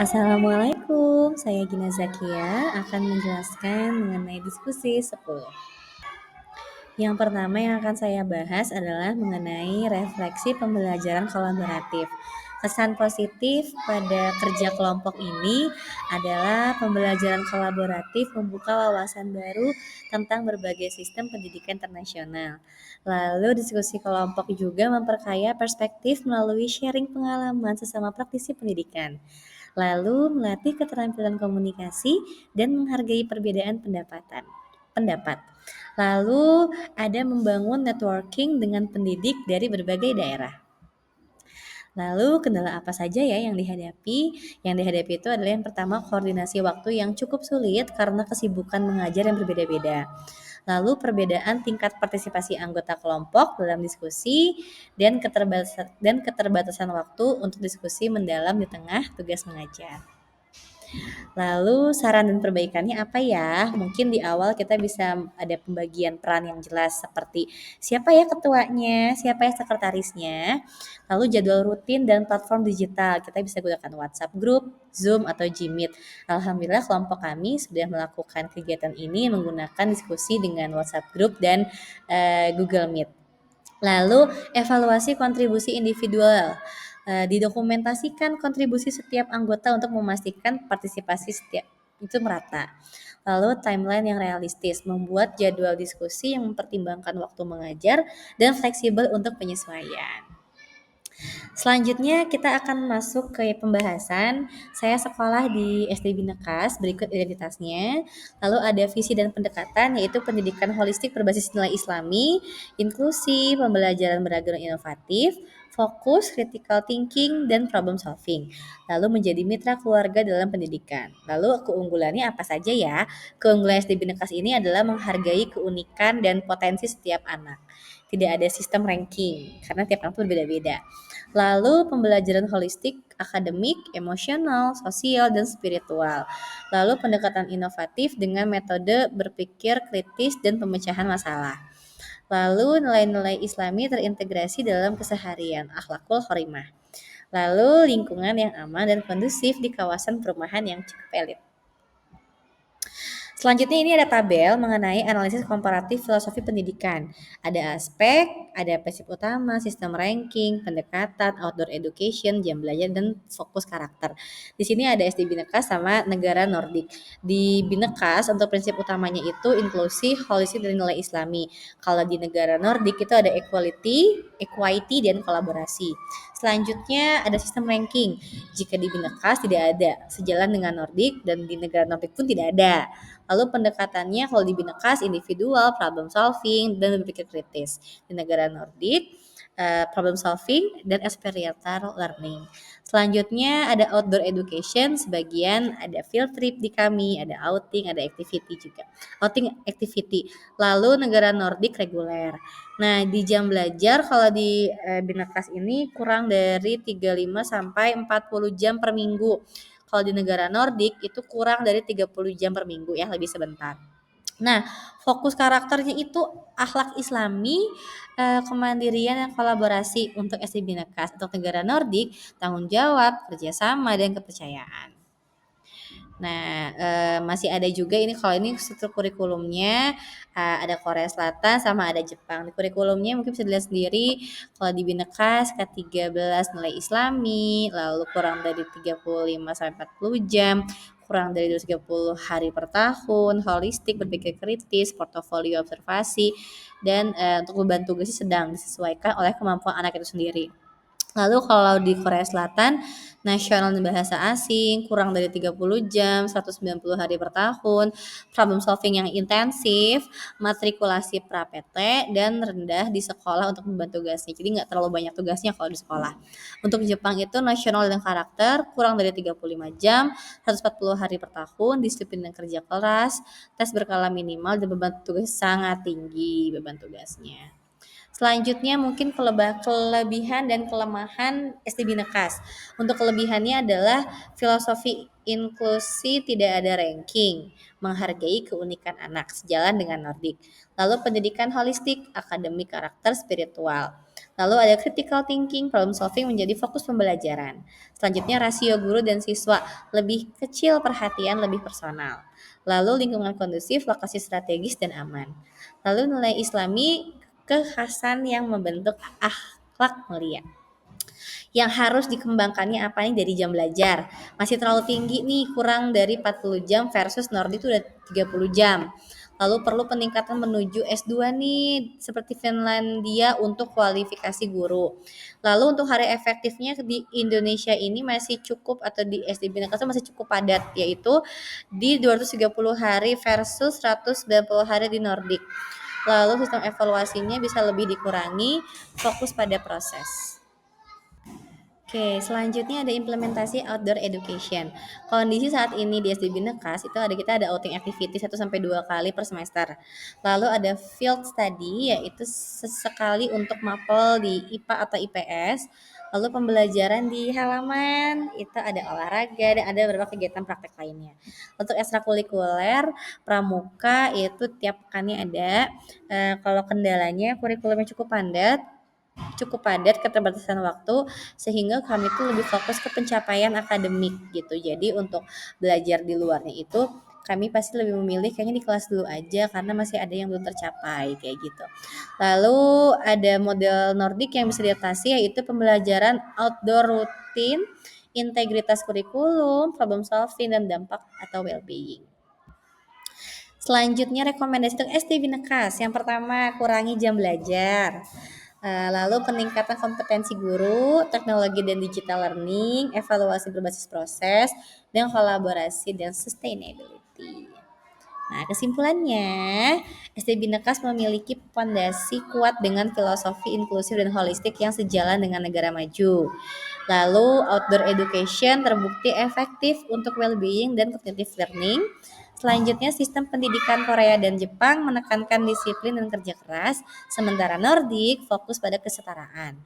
Assalamualaikum, saya Gina Zakia akan menjelaskan mengenai diskusi 10. Yang pertama yang akan saya bahas adalah mengenai refleksi pembelajaran kolaboratif. Kesan positif pada kerja kelompok ini adalah pembelajaran kolaboratif membuka wawasan baru tentang berbagai sistem pendidikan internasional. Lalu diskusi kelompok juga memperkaya perspektif melalui sharing pengalaman sesama praktisi pendidikan. Lalu melatih keterampilan komunikasi dan menghargai perbedaan pendapat. Lalu ada membangun networking dengan pendidik dari berbagai daerah. Lalu kendala apa saja ya yang dihadapi? Yang dihadapi itu adalah yang pertama koordinasi waktu yang cukup sulit karena kesibukan mengajar yang berbeda-beda. Lalu perbedaan tingkat partisipasi anggota kelompok dalam diskusi dan keterbatasan waktu untuk diskusi mendalam di tengah tugas mengajar. Lalu saran dan perbaikannya apa ya? Mungkin di awal kita bisa ada pembagian peran yang jelas seperti siapa ya ketuanya, siapa ya sekretarisnya. Lalu jadwal rutin dan platform digital. Kita bisa gunakan WhatsApp Group, Zoom atau Gmeet. Alhamdulillah kelompok kami sudah melakukan kegiatan ini menggunakan diskusi dengan WhatsApp Group dan Google Meet. Lalu evaluasi kontribusi individual. Didokumentasikan kontribusi setiap anggota untuk memastikan partisipasi setiap itu merata. Lalu timeline yang realistis, membuat jadwal diskusi yang mempertimbangkan waktu mengajar dan fleksibel untuk penyesuaian. Selanjutnya kita akan masuk ke pembahasan. Saya sekolah di SD Binekas, berikut identitasnya. Lalu ada visi dan pendekatan, yaitu pendidikan holistik berbasis nilai Islami, inklusi, pembelajaran beragam dan inovatif, fokus, critical thinking, dan problem solving. Lalu menjadi mitra keluarga dalam pendidikan. Lalu keunggulannya apa saja ya? Keunggulan SD Binekas ini adalah menghargai keunikan dan potensi setiap anak. Tidak ada sistem ranking, karena tiap anak itu berbeda-beda. Lalu pembelajaran holistik, akademik, emosional, sosial, dan spiritual. Lalu pendekatan inovatif dengan metode berpikir kritis dan pemecahan masalah. Lalu nilai-nilai Islami terintegrasi dalam keseharian, akhlakul khorimah. Lalu lingkungan yang aman dan kondusif di kawasan perumahan yang cukup elit. Selanjutnya ini ada tabel mengenai analisis komparatif filosofi pendidikan. Ada aspek, ada prinsip utama, sistem ranking, pendekatan, outdoor education, jam belajar, dan fokus karakter. Di sini ada SD Binekas sama negara Nordik. Di Binekas untuk prinsip utamanya itu inklusi, holistik, dan nilai Islami. Kalau di negara Nordik itu ada equity, dan kolaborasi. Selanjutnya ada sistem ranking. Jika di Binekas tidak ada, sejalan dengan Nordik, dan di negara Nordik pun tidak ada. Lalu pendekatannya kalau di Binekas individual, problem solving, dan berpikir kritis. Di negara Nordik, problem solving dan experiential learning. Selanjutnya ada outdoor education, sebagian ada field trip di kami, ada outing, ada activity juga. Outing activity. Lalu negara Nordik reguler. Nah, di jam belajar kalau di Binekas ini kurang dari 35 sampai 40 jam per minggu. Kalau di negara Nordik itu kurang dari 30 jam per minggu ya, lebih sebentar. Nah, fokus karakternya itu akhlak Islami, kemandirian dan kolaborasi untuk SD Binekas. Untuk negara Nordik, tanggung jawab, kerjasama, dan kepercayaan. Nah, masih ada juga ini kalau ini struktur kurikulumnya, ada Korea Selatan sama ada Jepang. Di kurikulumnya mungkin bisa dilihat sendiri, kalau di Binekas K13 nilai Islami, lalu kurang dari 35 sampai 40 jam, kurang dari 230 hari per tahun, holistik, berpikir kritis, portofolio observasi, dan untuk beban tugasnya sedang disesuaikan oleh kemampuan anak itu sendiri. Lalu kalau di Korea Selatan, nasional dan bahasa asing, kurang dari 30 jam, 190 hari per tahun, problem solving yang intensif, matrikulasi pra-PT, dan rendah di sekolah untuk beban tugasnya. Jadi nggak terlalu banyak tugasnya kalau di sekolah. Untuk Jepang itu nasional dan karakter, kurang dari 35 jam, 140 hari per tahun, disiplin dan kerja keras, tes berkala minimal, dan beban tugas sangat tinggi beban tugasnya. Selanjutnya mungkin kelebihan dan kelemahan SD Binekas. Untuk kelebihannya adalah filosofi inklusi, tidak ada ranking, menghargai keunikan anak sejalan dengan Nordik. Lalu pendidikan holistik, akademik, karakter, spiritual. Lalu ada critical thinking, problem solving menjadi fokus pembelajaran. Selanjutnya rasio guru dan siswa lebih kecil, perhatian lebih personal. Lalu lingkungan kondusif, lokasi strategis dan aman. Lalu nilai Islami, kekhasan yang membentuk akhlak mulia. Yang harus dikembangkannya apa nih dari jam belajar? Masih terlalu tinggi nih, kurang dari 40 jam versus Nordic itu udah 30 jam. Lalu perlu peningkatan menuju S2 nih, seperti Finlandia untuk kualifikasi guru. Lalu untuk hari efektifnya di Indonesia ini masih cukup, atau di SDB Negara masih cukup padat, yaitu di 230 hari versus 190 hari di Nordic. Lalu sistem evaluasinya bisa lebih dikurangi, fokus pada proses. Oke, selanjutnya ada implementasi outdoor education. Kondisi saat ini di SDB Nekas itu kita ada outing activity 1 sampai 2 kali per semester. Lalu ada field study, yaitu sesekali untuk mapel di IPA atau IPS. Lalu pembelajaran di halaman, itu ada olahraga dan ada beberapa kegiatan praktek lainnya. Untuk ekstrakurikuler, pramuka itu tiap pekannya ada. Kalau kendalanya kurikulumnya cukup padat, keterbatasan waktu, sehingga kami tuh lebih fokus ke pencapaian akademik gitu. Jadi untuk belajar di luarnya itu kami pasti lebih memilih kayaknya di kelas dulu aja karena masih ada yang belum tercapai kayak gitu. Lalu ada model Nordik yang bisa diatasi, yaitu pembelajaran outdoor rutin, integritas kurikulum, problem solving dan dampak atau well-being. Selanjutnya rekomendasi untuk SD Binekas. Yang pertama, kurangi jam belajar. Lalu peningkatan kompetensi guru, teknologi dan digital learning, evaluasi berbasis proses, dan kolaborasi dan sustainability. Nah, kesimpulannya, SD Binekas memiliki fondasi kuat dengan filosofi inklusif dan holistik yang sejalan dengan negara maju. Lalu, outdoor education terbukti efektif untuk well-being dan cognitive learning. Selanjutnya, sistem pendidikan Korea dan Jepang menekankan disiplin dan kerja keras, sementara Nordik fokus pada kesetaraan.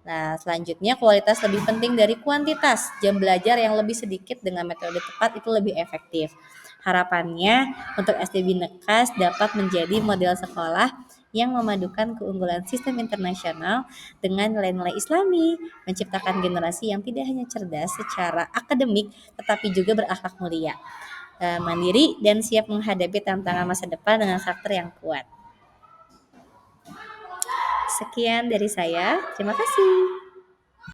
Nah, selanjutnya kualitas lebih penting dari kuantitas. Jam belajar yang lebih sedikit dengan metode tepat itu lebih efektif. Harapannya untuk SD Binekas dapat menjadi model sekolah yang memadukan keunggulan sistem internasional dengan nilai-nilai Islami, menciptakan generasi yang tidak hanya cerdas secara akademik, tetapi juga berakhlak mulia, mandiri, dan siap menghadapi tantangan masa depan dengan karakter yang kuat. Sekian dari saya, terima kasih.